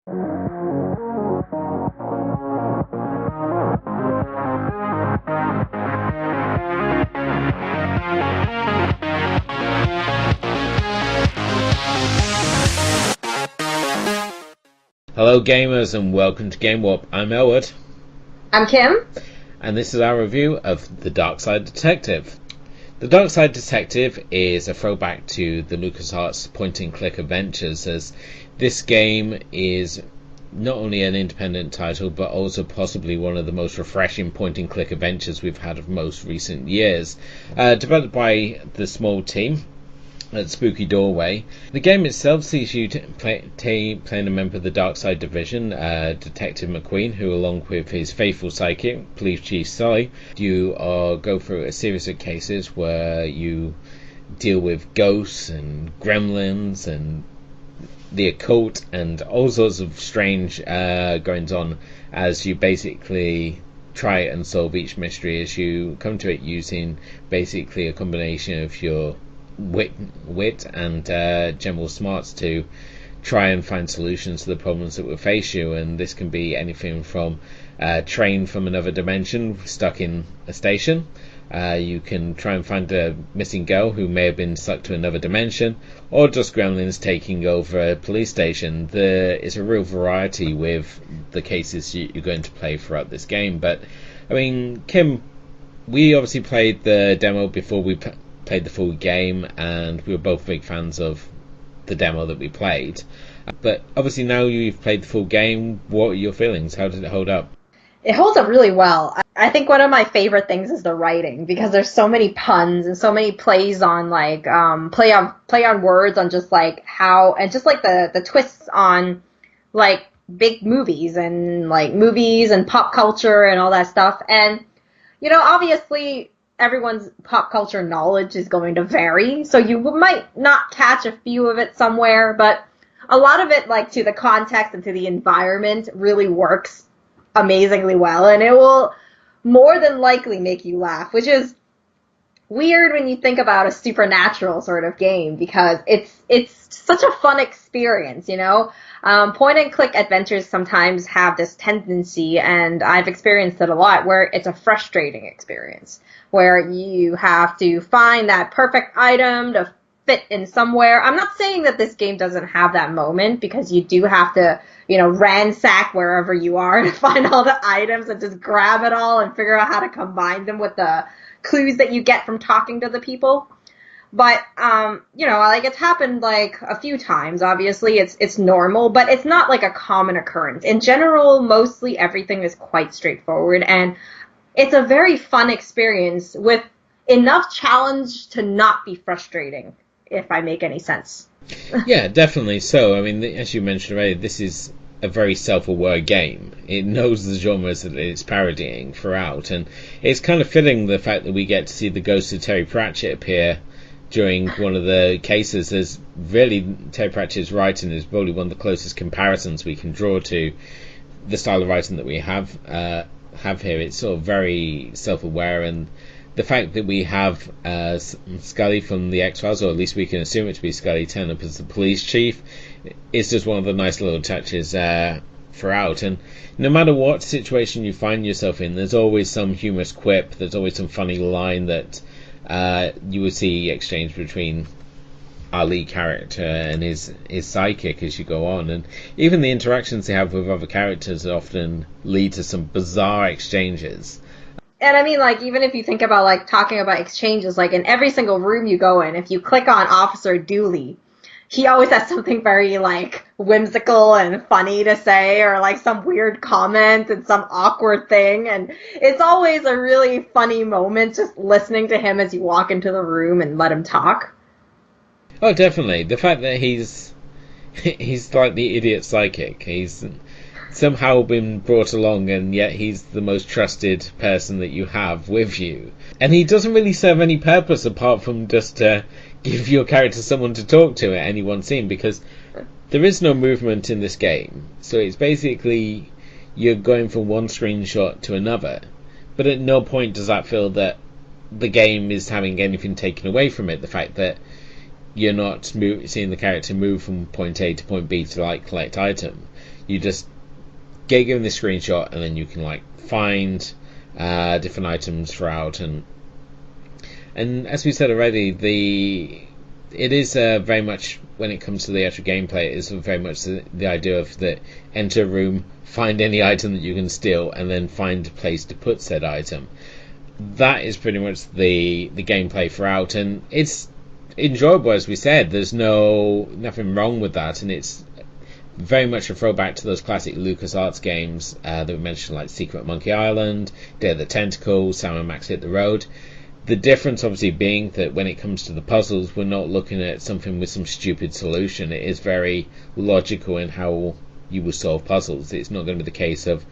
Hello gamers and welcome to Game Warp. I'm Elwood. I'm Kim. And this is our review of The Darkside Detective. The Darkside Detective is a throwback to the LucasArts point-and-click adventures, as this game is not only an independent title but also possibly one of the most refreshing point-and-click adventures we've had of most recent years. Developed by the small team at Spooky Doorway. The game itself sees you playing a member of the Darkside Division, Detective McQueen, who along with his faithful sidekick, Police Chief Sully, you go through a series of cases where you deal with ghosts and gremlins and the occult and all sorts of strange goings on as you basically try and solve each mystery as you come to it, using basically a combination of your wit and general smarts to try and find solutions to the problems that will face you. And this can be anything from a train from another dimension stuck in a station. You can try and find a missing girl who may have been sucked to another dimension, or just gremlins taking over a police station. There is a real variety with the cases you're going to play throughout this game. But I mean, Kim, we obviously played the demo before we played the full game, and we were both big fans of the demo that we played. But obviously now you've played the full game, what are your feelings? How did it hold up? It holds up really well. I think one of my favorite things is the writing, because there's so many puns and so many plays on like play on words on just like how, and just like the twists on like big movies and pop culture and all that stuff. And you know, obviously everyone's pop culture knowledge is going to vary, so you might not catch a few of it somewhere, but a lot of it, like to the context and to the environment, really works amazingly well, and it will more than likely make you laugh, which is weird when you think about a supernatural sort of game, because it's such a fun experience, you know? Point and click adventures sometimes have this tendency, and I've experienced it a lot, where it's a frustrating experience, where you have to find that perfect item to fit in somewhere. I'm not saying that this game doesn't have that moment, because you do have to, you know, ransack wherever you are to find all the items and just grab it all and figure out how to combine them with the clues that you get from talking to the people. But, you know, like, it's happened, like, a few times. Obviously, it's normal, but it's not, like, a common occurrence. In general, mostly everything is quite straightforward, and it's a very fun experience with enough challenge to not be frustrating, if I make any sense. Yeah, definitely so. I mean, as you mentioned already, this is a very self-aware game. It knows the genres that it's parodying throughout, and it's kind of fitting the fact that we get to see the ghost of Terry Pratchett appear during one of the cases. As really, Terry Pratchett's writing is probably one of the closest comparisons we can draw to the style of writing that we have here. It's sort of very self-aware, and the fact that we have Scully from the X-Files, or at least we can assume it to be Scully, turn up as the police chief, is just one of the nice little touches throughout. And no matter what situation you find yourself in, there's always some humorous quip, there's always some funny line that you will see exchanged between our lead character and his sidekick as you go on. And even the interactions they have with other characters often lead to some bizarre exchanges. And I mean, like, even if you think about, like, talking about exchanges, like, in every single room you go in, if you click on Officer Dooley, he always has something very, like, whimsical and funny to say, or, like, some weird comment and some awkward thing. And it's always a really funny moment just listening to him as you walk into the room and let him talk. Oh, definitely. The fact that he's like the idiot psychic. He's somehow been brought along, and yet he's the most trusted person that you have with you. And he doesn't really serve any purpose apart from just to give your character someone to talk to at any one scene, because there is no movement in this game. So it's basically you're going from one screenshot to another. But at no point does that feel that the game is having anything taken away from it. The fact that you're not seeing the character move from point A to point B to, like, collect item. You just get given the screenshot, and then you can like find different items throughout. And as we said already, it is very much, when it comes to the actual gameplay, it is very much the idea of that enter a room, find any item that you can steal, and then find a place to put said item. That is pretty much the gameplay throughout, and it's enjoyable, as we said. There's nothing wrong with that, and it's very much a throwback to those classic LucasArts games that we mentioned, like Secret Monkey Island, Day of the Tentacle, Sam and Max Hit the Road. The difference obviously being that when it comes to the puzzles, we're not looking at something with some stupid solution. It is very logical in how you will solve puzzles. It's not going to be the case of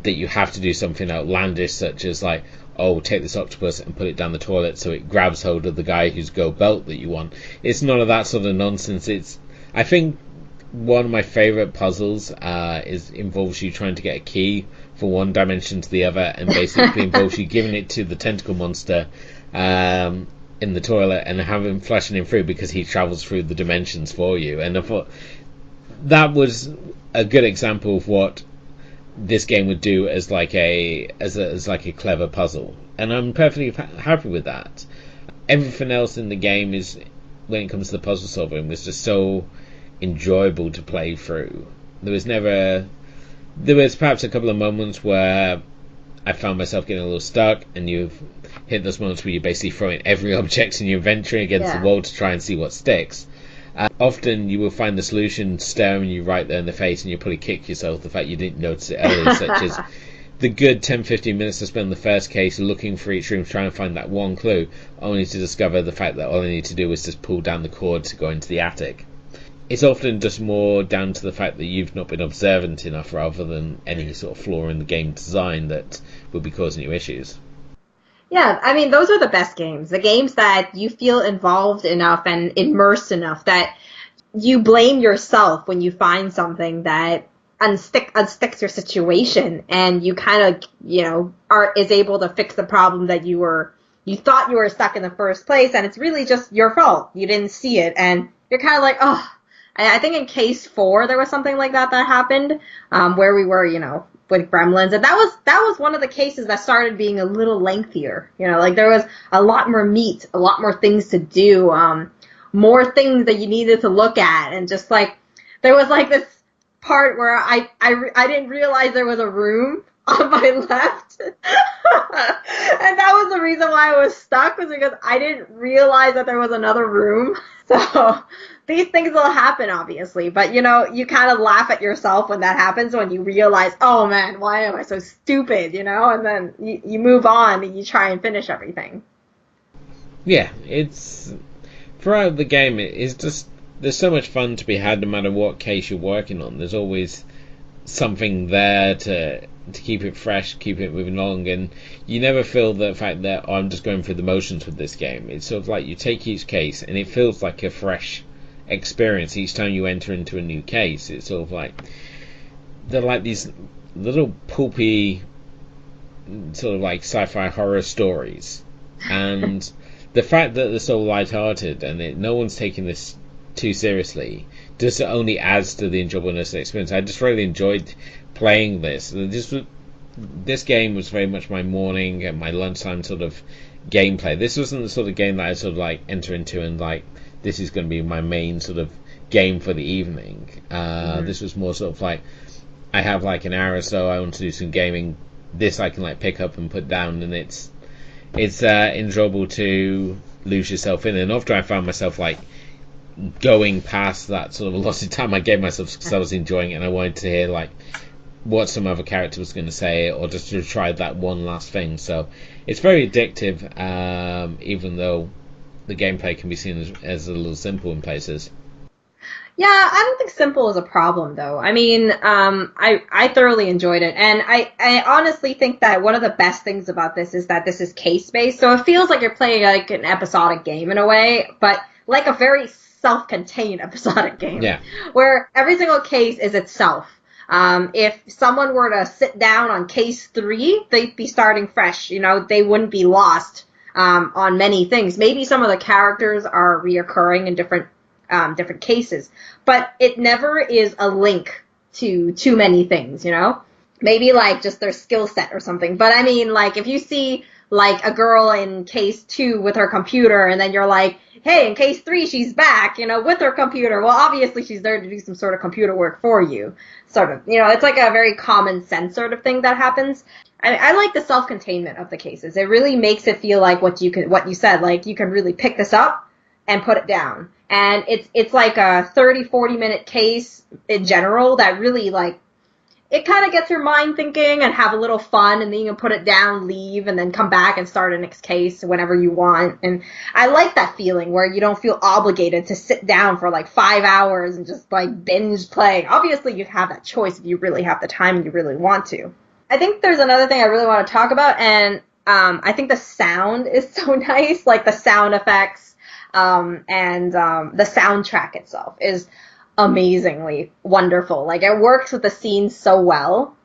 that you have to do something outlandish, such as like, oh, take this octopus and put it down the toilet so it grabs hold of the guy whose gold belt that you want. It's none of that sort of nonsense. I think one of my favourite puzzles involves you trying to get a key from one dimension to the other, and basically involves you giving it to the tentacle monster in the toilet and flashing him through, because he travels through the dimensions for you. And I thought that was a good example of what this game would do as like a clever puzzle, and I'm perfectly happy with that. Everything else in the game is, when it comes to the puzzle solving, was just so enjoyable to play through. There was perhaps a couple of moments where I found myself getting a little stuck, and you've hit those moments where you're basically throwing every object in your inventory against the wall to try and see what sticks. Often you will find the solution staring you right there in the face, and you'll probably kick yourself the fact you didn't notice it earlier, such as the good 10-15 minutes I spent in the first case looking for each room, trying to find that one clue, only to discover the fact that all I need to do was just pull down the cord to go into the attic. It's often just more down to the fact that you've not been observant enough, rather than any sort of flaw in the game design that will be causing you issues. Yeah, I mean, those are the best games. The games that you feel involved enough and immersed enough that you blame yourself when you find something that unsticks your situation, and you kind of, is able to fix the problem that you thought you were stuck in the first place, and it's really just your fault. You didn't see it, and you're kind of like, oh. I think in case 4 there was something like that happened, where we were, with Gremlins, and that was one of the cases that started being a little lengthier. Like there was a lot more meat, a lot more things to do, more things that you needed to look at, and just like there was like this part where I didn't realize there was a room on my left, and that was the reason why I was stuck, was because I didn't realize that there was another room. So these things will happen, obviously, but you kind of laugh at yourself when that happens, when you realize, oh man, why am I so stupid, and then you move on and you try and finish everything. Yeah, it's throughout the game, it's just, there's so much fun to be had no matter what case you're working on. There's always something there to keep it fresh, keep it moving along, and you never feel the fact that, oh, I'm just going through the motions with this game. It's sort of like you take each case and it feels like a fresh experience each time you enter into a new case. It's sort of like they're like these little pulpy sort of like sci-fi horror stories, and the fact that they're so light-hearted and no one's taking this too seriously just only adds to the enjoyableness of the experience. I just really enjoyed playing this. This game was very much my morning and my lunchtime sort of gameplay. This wasn't the sort of game that I sort of like enter into and like, this is going to be my main sort of game for the evening. This was more sort of like, I have like an hour or so, I want to do some gaming. This I can like pick up and put down, and it's enjoyable to lose yourself in. And after I found myself like going past that sort of allotted time I gave myself, because I was enjoying it and I wanted to hear like what some other character was going to say, or just to try that one last thing. So it's very addictive, even though the gameplay can be seen as a little simple in places. Yeah, I don't think simple is a problem, though. I mean, I thoroughly enjoyed it, and I honestly think that one of the best things about this is that this is case-based, so it feels like you're playing like an episodic game in a way, but like a very self-contained episodic game, where every single case is itself. If someone were to sit down on case 3, they'd be starting fresh. They wouldn't be lost on many things. Maybe some of the characters are reoccurring in different cases, but it never is a link to too many things, you know? Maybe like just their skill set or something. But I mean, like if you see like a girl in case 2 with her computer and then you're like, hey, in case 3 she's back, you know, with her computer. Well, obviously she's there to do some sort of computer work for you. Sort of, you know, it's like a very common sense sort of thing that happens. I like the self-containment of the cases. It really makes it feel like what you said, like you can really pick this up and put it down. And it's like a 30-40 minute case in general that really like, it kind of gets your mind thinking and have a little fun, and then you can put it down, leave, and then come back and start a next case whenever you want. And I like that feeling where you don't feel obligated to sit down for like 5 hours and just like binge play. Obviously, you have that choice if you really have the time and you really want to. I think there's another thing I really want to talk about, and I think the sound is so nice, like the sound effects and the soundtrack itself is amazingly wonderful. Like it works with the scenes so well.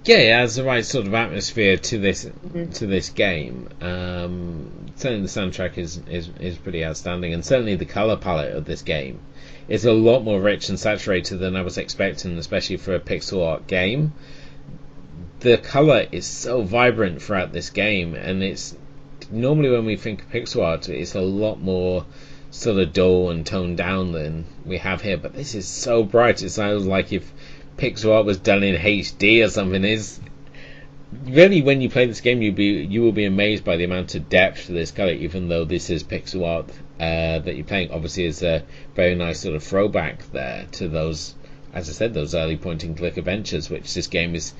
Yeah, it has the right sort of atmosphere to this game. Certainly the soundtrack is pretty outstanding, and certainly the color palette of this game is a lot more rich and saturated than I was expecting, especially for a pixel art game. The color is so vibrant throughout this game, and it's normally when we think of pixel art, it's a lot more sort of dull and toned down than we have here, but this is so bright. It sounds like if pixel art was done in HD or something. Is really, when you play this game, you will be amazed by the amount of depth to this color, even though this is pixel art that you're playing. Obviously, is a very nice sort of throwback there to those, as I said, those early point-and-click adventures, which this game is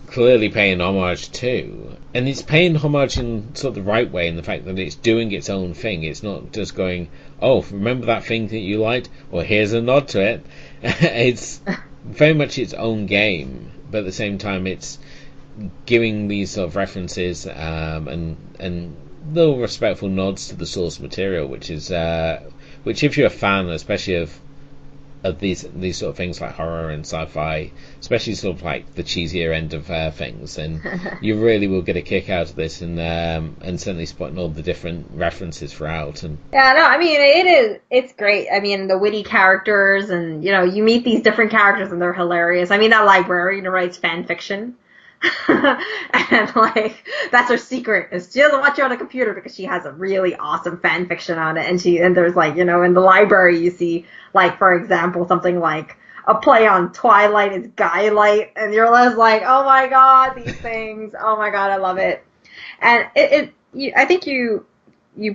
clearly paying homage to, and it's paying homage in sort of the right way, in the fact that it's doing its own thing. It's not just going, oh, remember that thing that you liked, or here's a nod to it. It's very much its own game, but at the same time it's giving these sort of references and little respectful nods to the source material, which if you're a fan, especially of these sort of things like horror and sci-fi, especially sort of like the cheesier end of things, and you really will get a kick out of this, and certainly spotting all the different references throughout. And yeah, no, I mean it's great. I mean, the witty characters, and you know, you meet these different characters and they're hilarious. I mean, that librarian who writes fan fiction. And like that's her secret, is she doesn't watch it on a computer because she has a really awesome fan fiction on it, and there's like, you know, in the library you see, like, for example, something like a play on Twilight is Guylight, and you're just like, oh my god, these things, oh my god, I love it. And I think you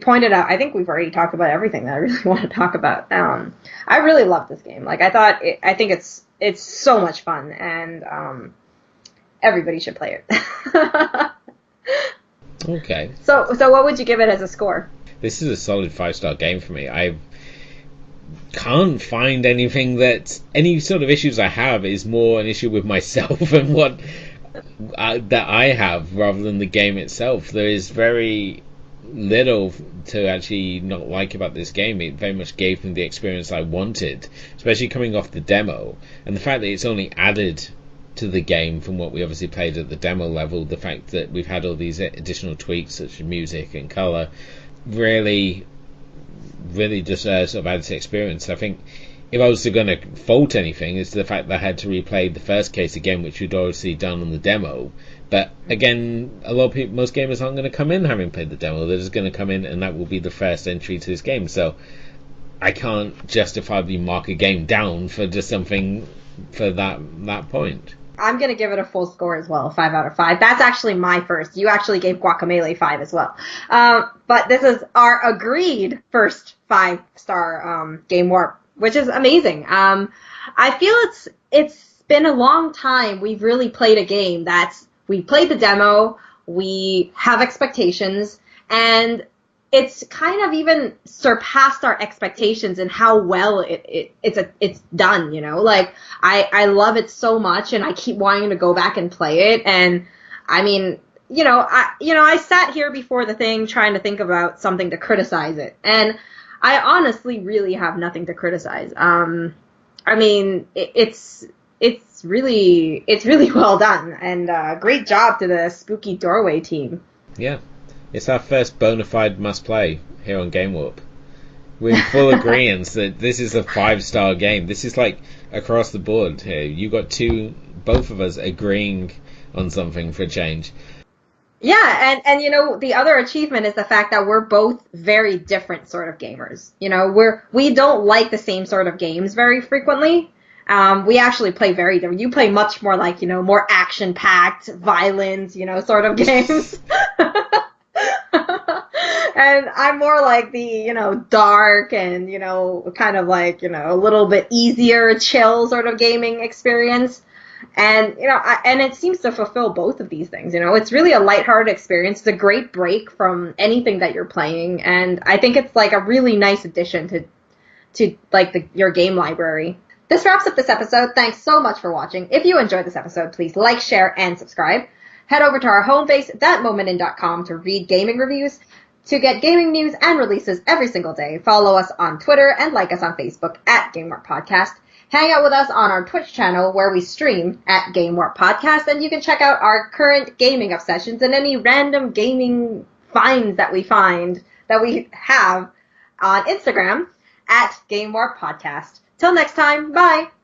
pointed out, I think we've already talked about everything that I really want to talk about. I really love this game. Like, I think it's so much fun, and everybody should play it. Okay. So what would you give it as a score? This is a solid 5-star game for me. I can't find anything any sort of issues I have is more an issue with myself and what that I have, rather than the game itself. There is very little to actually not like about this game. It very much gave me the experience I wanted, especially coming off the demo, and the fact that it's only added to the game from what we obviously played at the demo level. The fact that we've had all these additional tweaks such as music and colour really just sort of adds to experience. I think if I was going to fault anything, it's the fact that I had to replay the first case again, which we'd obviously done on the demo. But again, a lot of people, most gamers aren't going to come in having played the demo. They're just going to come in and that will be the first entry to this game. So I can't justifiably mark a game down for just something for that point. I'm going to give it a full score as well, 5 out of 5. That's actually my first. You actually gave Guacamelee 5 as well. But this is our agreed first 5-star Game Warp, which is amazing. I feel it's been a long time we've really played a game we played the demo, we have expectations, and it's kind of even surpassed our expectations in how well it's done, you know? Like, I love it so much, and I keep wanting to go back and play it. And I mean, I sat here before the thing trying to think about something to criticize it, and I honestly really have nothing to criticize. I mean, it's really well done, and great job to the Spooky Doorway team. Yeah. It's our first bona fide must-play here on Game Warp. we're in full agreement that this is a 5-star game. This is like across the board here. You got both of us agreeing on something for change. Yeah, and you know, the other achievement is the fact that we're both very different sort of gamers. You know, we don't like the same sort of games very frequently. We actually play very different. You play much more like, you know, more action-packed, violence, you know, sort of games. And I'm more like the, you know, dark and, you know, kind of like, you know, a little bit easier, chill sort of gaming experience. And, you know, and it seems to fulfill both of these things. You know, it's really a lighthearted experience. It's a great break from anything that you're playing. And I think it's like a really nice addition to like your game library. This wraps up this episode. Thanks so much for watching. If you enjoyed this episode, please like, share, and subscribe. Head over to our home base, thatmomentin.com, to read gaming reviews, to get gaming news and releases every single day. Follow us on Twitter and like us on Facebook at Game Warp Podcast. Hang out with us on our Twitch channel where we stream at Game Warp Podcast, and you can check out our current gaming obsessions and any random gaming finds that we have on Instagram at Game Warp Podcast. Till next time, bye!